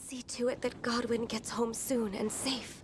See to it that Godwin gets home soon and safe.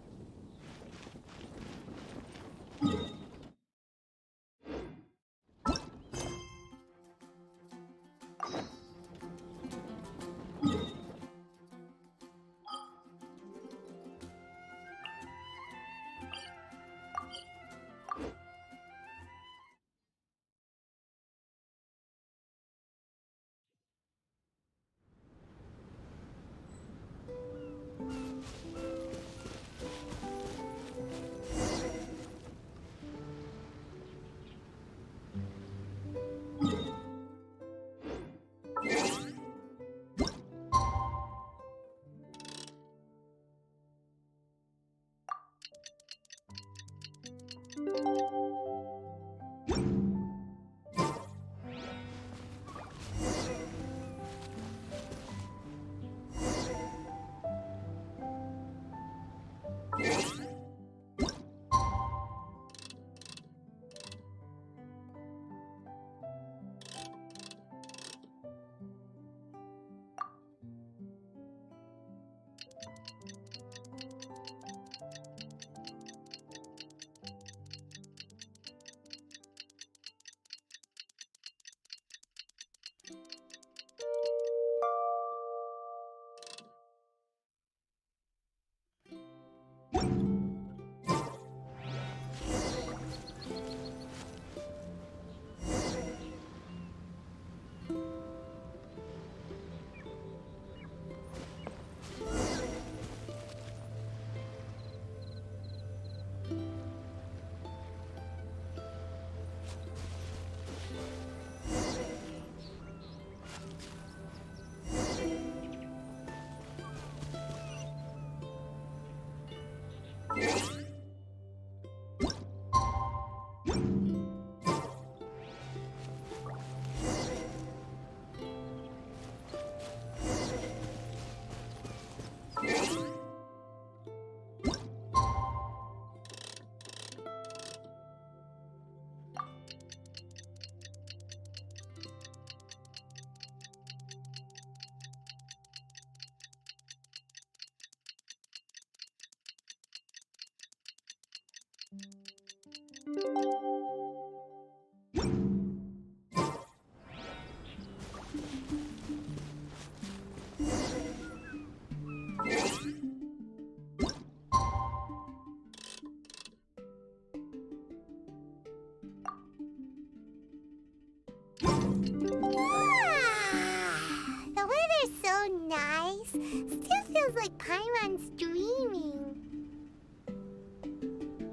The weather's so nice. Still feels like Paimon's dreaming.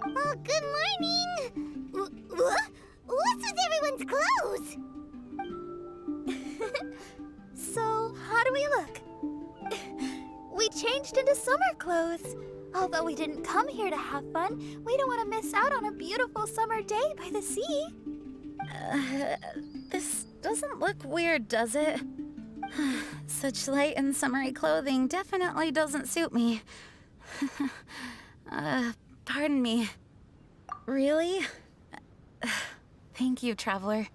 Oh, good morning! What? What's with everyone's clothes? So, how do we look? We changed into summer clothes. Although we didn't come here to have fun, we don't want to miss out on a beautiful summer day by the sea. This doesn't look weird, does it? Such light and summery clothing definitely doesn't suit me. Pardon me. Really? Thank you, Traveler.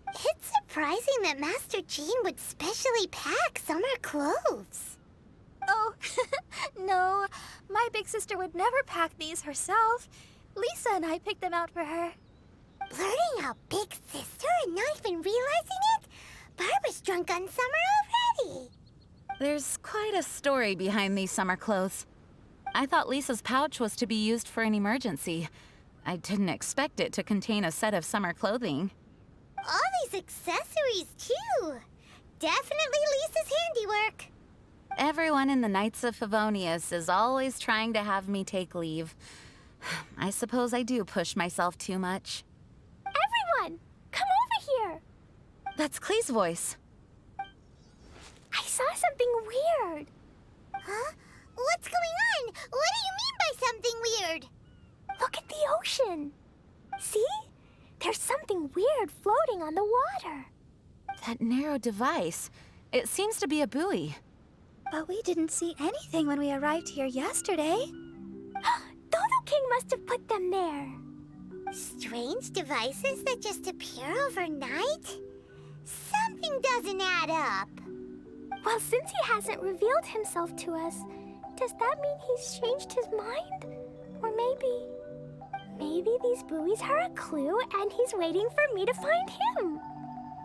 It's surprising that Master Jean would specially pack summer clothes. Oh, no. My big sister would never pack these herself. Lisa and I picked them out for her. Blurting out big sister and not even realizing it? Barbara's drunk on summer already. There's quite a story behind these summer clothes. I thought Lisa's pouch was to be used for an emergency. I didn't expect it to contain a set of summer clothing. All these accessories, too. Definitely Lisa's handiwork. Everyone in the Knights of Favonius is always trying to have me take leave. I suppose I do push myself too much. Everyone, come over here. That's Klee's voice. I saw something weird. Huh? What's going on? What do you mean by something weird? Look at the ocean. See? There's something weird floating on the water. That narrow device. It seems to be a buoy. But we didn't see anything when we arrived here yesterday. Dodo King must have put them there. Strange devices that just appear overnight? Something doesn't add up. Well, since he hasn't revealed himself to us, does that mean he's changed his mind? Or maybe these buoys are a clue and he's waiting for me to find him.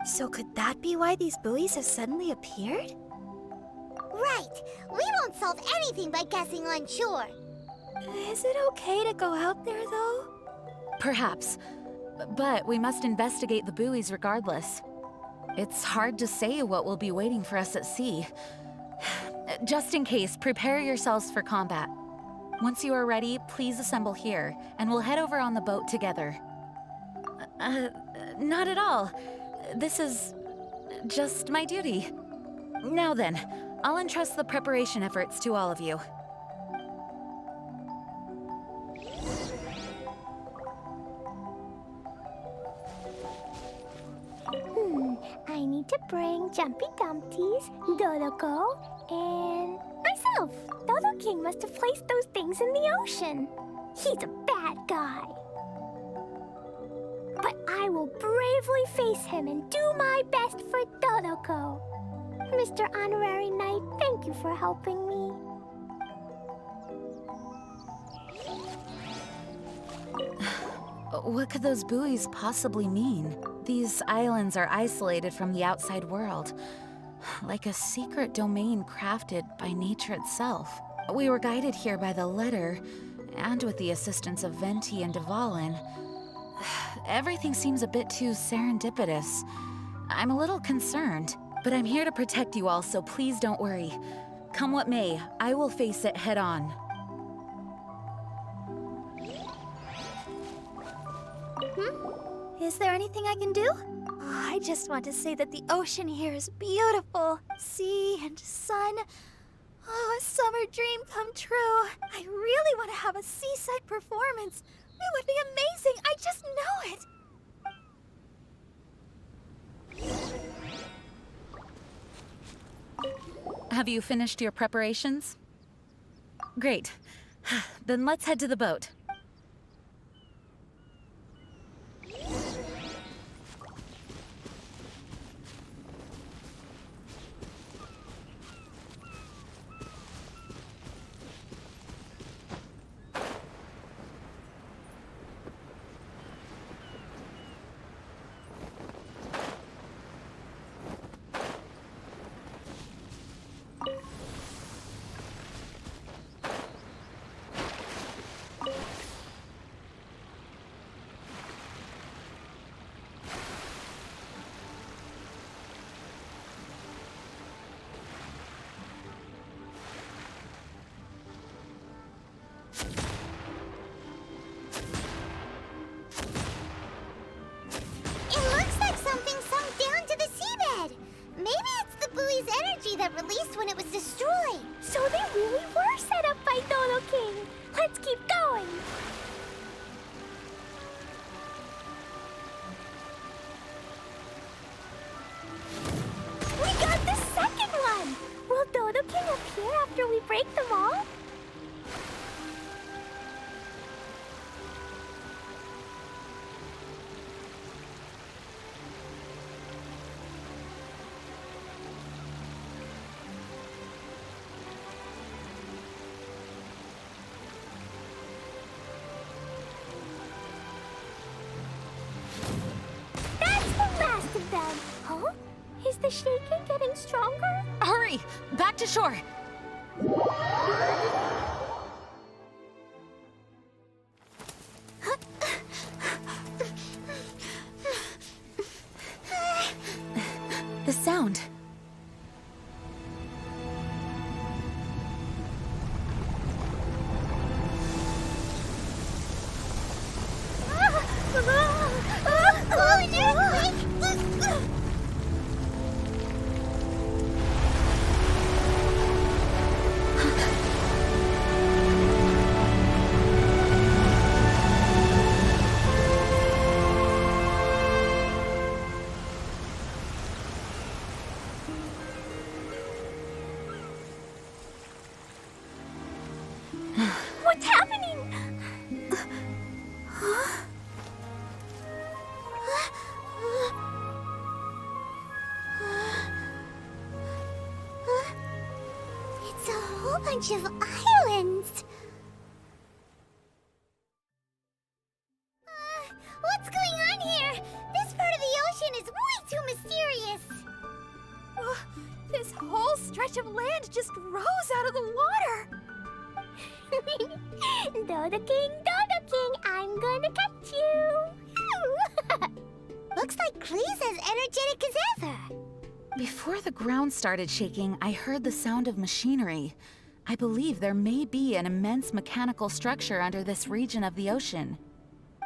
So could that be why these buoys have suddenly appeared? Right. We won't solve anything by guessing on shore. Is it okay to go out there, though? Perhaps. But we must investigate the buoys regardless. It's hard to say what will be waiting for us at sea. Just in case, prepare yourselves for combat. Once you are ready, please assemble here, and we'll head over on the boat together. Not at all. This is just my duty. Now then, I'll entrust the preparation efforts to all of you. I need to bring Jumpy Dumpties, Dodoko, and myself. Dodo King must have placed those things in the ocean. He's a bad guy. But I will bravely face him and do my best for Dodoko. Mr. Honorary Knight, thank you for helping me. What could those buoys possibly mean? These islands are isolated from the outside world, like a secret domain crafted by nature itself. We were guided here by the letter, and with the assistance of Venti and Devalin. Everything seems a bit too serendipitous. I'm a little concerned, but I'm here to protect you all, so please don't worry. Come what may, I will face it head on. Is there anything I can do? Oh, I just want to say that the ocean here is beautiful. Sea and sun. Oh, a summer dream come true. I really want to have a seaside performance. It would be amazing. I just know it. Have you finished your preparations? Great. Then let's head to the boat. that released when it was destroyed. So they really were set up by Dodo King. Let's keep going. We got the second one. Will Dodo King appear after we break them all? Huh? Is the shaking getting stronger? Hurry! Back to shore! The sound. whole bunch of islands. What's going on here? This part of the ocean is way too mysterious. This whole stretch of land just rose out of the water. Dodo King, I'm gonna catch you. Looks like Klee's as energetic as ever. Before the ground started shaking, I heard the sound of machinery. I believe there may be an immense mechanical structure under this region of the ocean.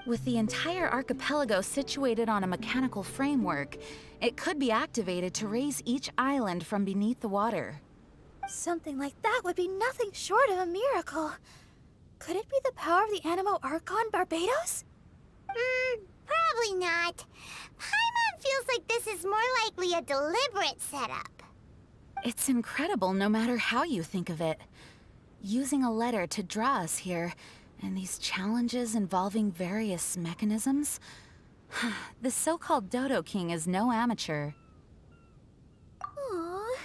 With the entire archipelago situated on a mechanical framework, it could be activated to raise each island from beneath the water. Something like that would be nothing short of a miracle. Could it be the power of the Animo Archon Barbados? Probably not. Paimon feels like this is more likely a deliberate setup. It's incredible no matter how you think of it. Using a letter to draw us here, and these challenges involving various mechanisms? The so-called Dodo King is no amateur. Aww.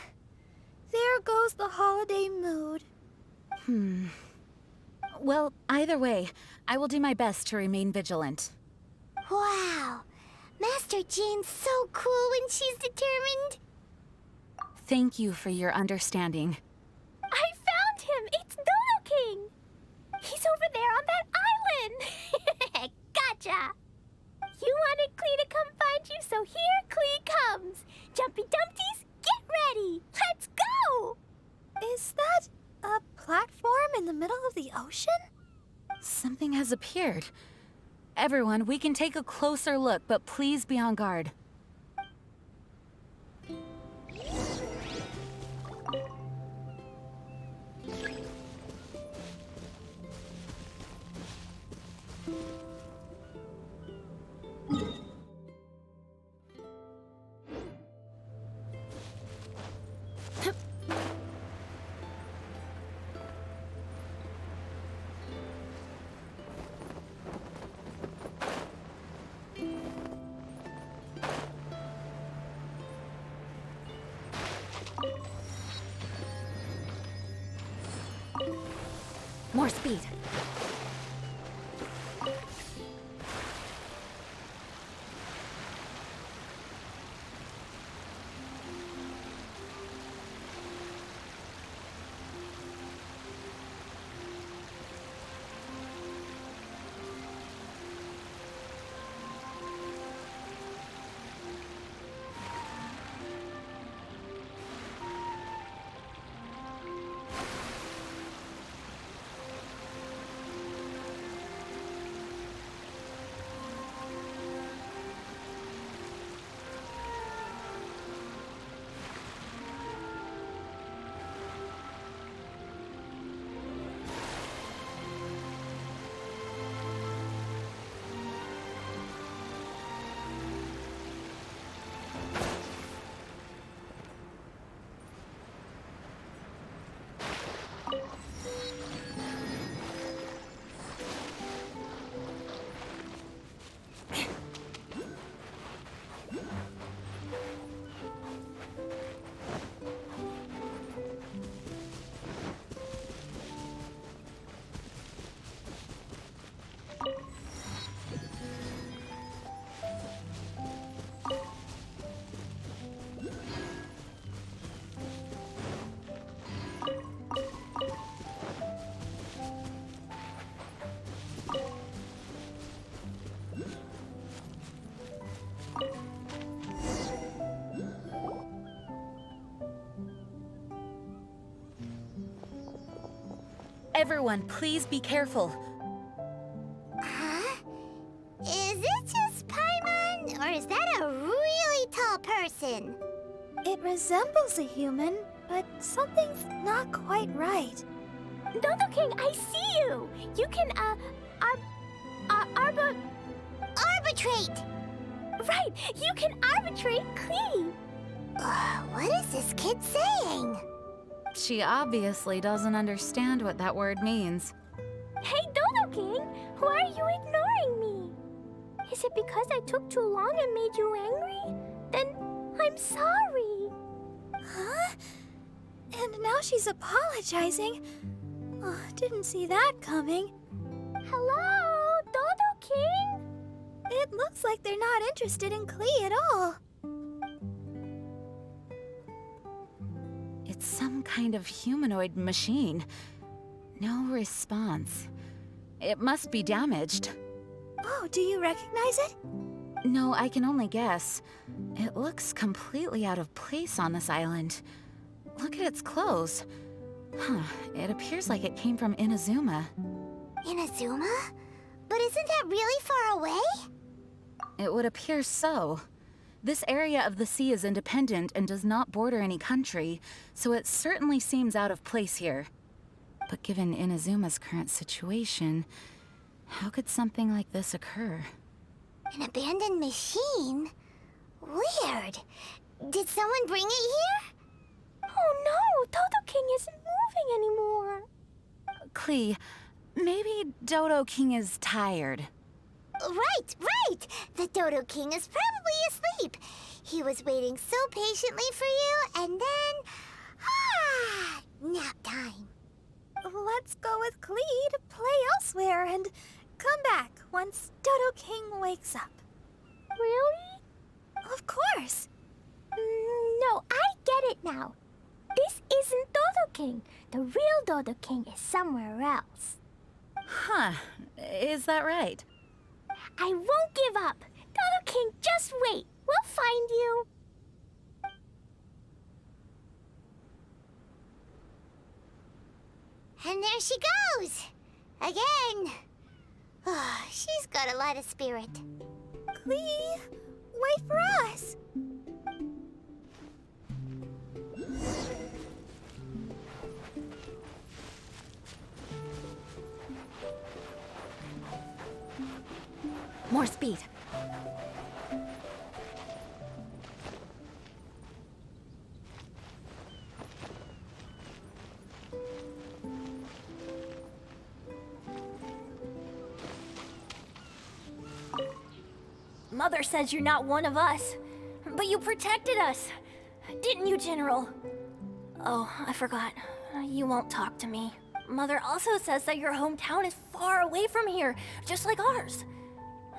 There goes the holiday mood. Well, either way, I will do my best to remain vigilant. Wow. Master Jane's so cool when she's determined. Thank you for your understanding. I found him! It's Dodo King! He's over there on that island! Gotcha! You wanted Klee to come find you, so here Klee comes! Jumpy Dumpties, get ready! Let's go! Is that a platform in the middle of the ocean? Something has appeared. Everyone, we can take a closer look, but please be on guard. More speed. Everyone, please be careful. Huh? Is it just Paimon, or is that a really tall person? It resembles a human, but something's not quite right. Dodo King, I see you! You can, arbitrate! Right, you can arbitrate Klee! What is this kid saying? She obviously doesn't understand what that word means. Hey, Dodo King, why are you ignoring me? Is it because I took too long and made you angry? Then I'm sorry. Huh? And now she's apologizing. Oh, didn't see that coming. Hello, Dodo King? It looks like they're not interested in Klee at all. It's some kind of humanoid machine. No response. It must be damaged. Oh, do you recognize it? No, I can only guess. It looks completely out of place on this island. Look at its clothes. Huh, it appears like it came from Inazuma. Inazuma? But isn't that really far away? It would appear so. This area of the sea is independent and does not border any country, so it certainly seems out of place here. But given Inazuma's current situation, how could something like this occur? An abandoned machine? Weird. Did someone bring it here? Oh no, Dodo King isn't moving anymore. Klee, maybe Dodo King is tired. Right! The Dodo King is probably asleep. He was waiting so patiently for you, and then... nap time. Let's go with Klee to play elsewhere and come back once Dodo King wakes up. Really? Of course. No, I get it now. This isn't Dodo King. The real Dodo King is somewhere else. Huh, is that right? I won't give up. Dodo King, just wait. We'll find you. And there she goes. Again. Oh, she's got a lot of spirit. Klee, wait for us. More speed. Mother says you're not one of us, but you protected us. Didn't you, General? Oh, I forgot. You won't talk to me. Mother also says that your hometown is far away from here, just like ours.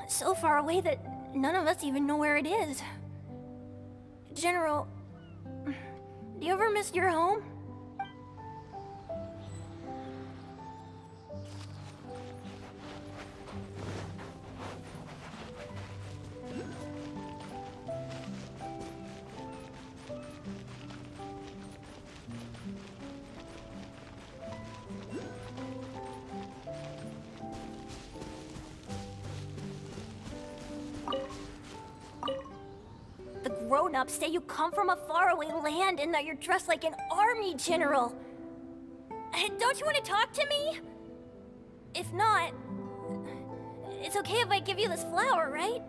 So far away that none of us even know where it is. General, do you ever miss your home? The grown-ups say you come from a faraway land and that you're dressed like an army general. Don't you want to talk to me? If not, it's okay if I give you this flower, right?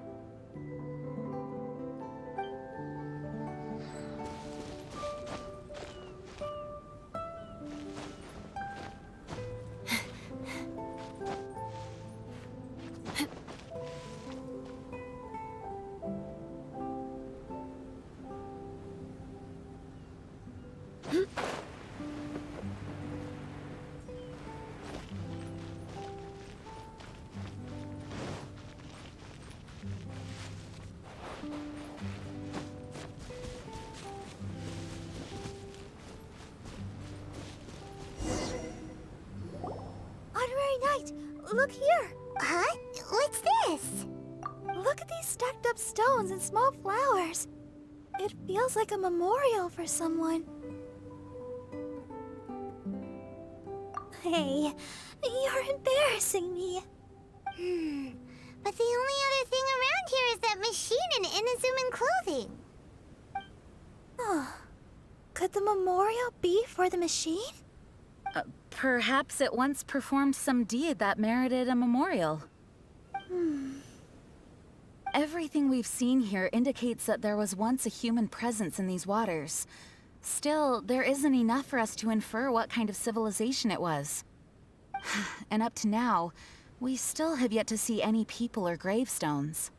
Honorary Knight, look here. Huh? What's this? Look at these stacked up stones and small flowers. It feels like a memorial for someone. Hey, you're embarrassing me. But the only other thing around here is that machine in Inazuman clothing. Oh, could the memorial be for the machine? Perhaps it once performed some deed that merited a memorial. Everything we've seen here indicates that there was once a human presence in these waters. Still, there isn't enough for us to infer what kind of civilization it was. And up to now, we still have yet to see any people or gravestones.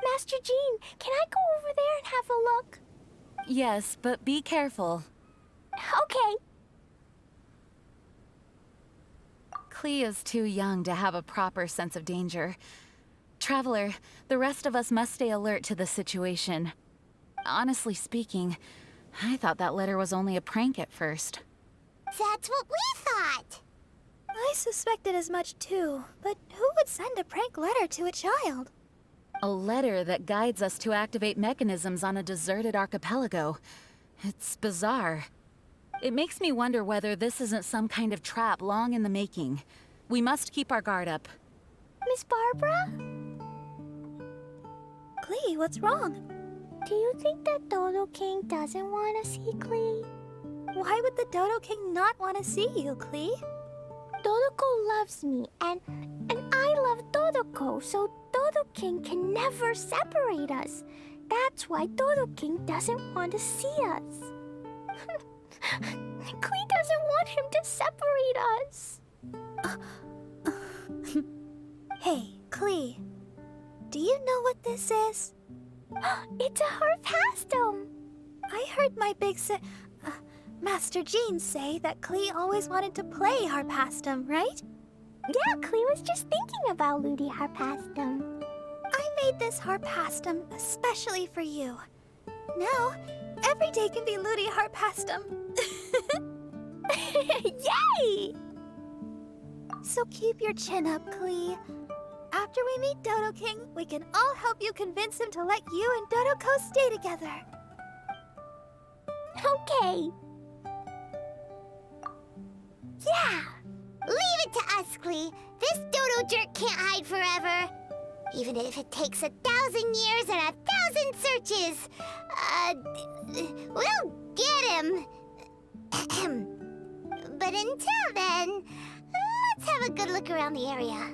Master Jean, can I go over there and have a look? Yes, but be careful. Okay. Klee is too young to have a proper sense of danger. Traveler, the rest of us must stay alert to the situation. Honestly speaking, I thought that letter was only a prank at first. That's what we thought. I suspected as much too, but who would send a prank letter to a child? A letter that guides us to activate mechanisms on a deserted archipelago. It's bizarre. It makes me wonder whether this isn't some kind of trap long in the making. We must keep our guard up. Miss Barbara? Klee, what's wrong? Do you think that Dodo King doesn't want to see Klee? Why would the Dodo King not want to see you, Klee? Dodoko loves me, and I love Dodoko, so Dodo King can never separate us. That's why Dodo King doesn't want to see us. Klee doesn't want him to separate us. Hey, Klee. Do you know what this is? It's a harpastum. I heard my big Master Jean say that Klee always wanted to play harpastum, right? Yeah, Klee was just thinking about Ludi harpastum. I made this harpastum especially for you. Now, every day can be Ludi harpastum. Yay! So keep your chin up, Klee. After we meet Dodo King, we can all help you convince him to let you and Dodoko stay together. Okay. Yeah! Leave it to us, Klee. This dodo jerk can't hide forever. Even if it takes 1,000 years and 1,000 searches. We'll get him. But until then, let's have a good look around the area.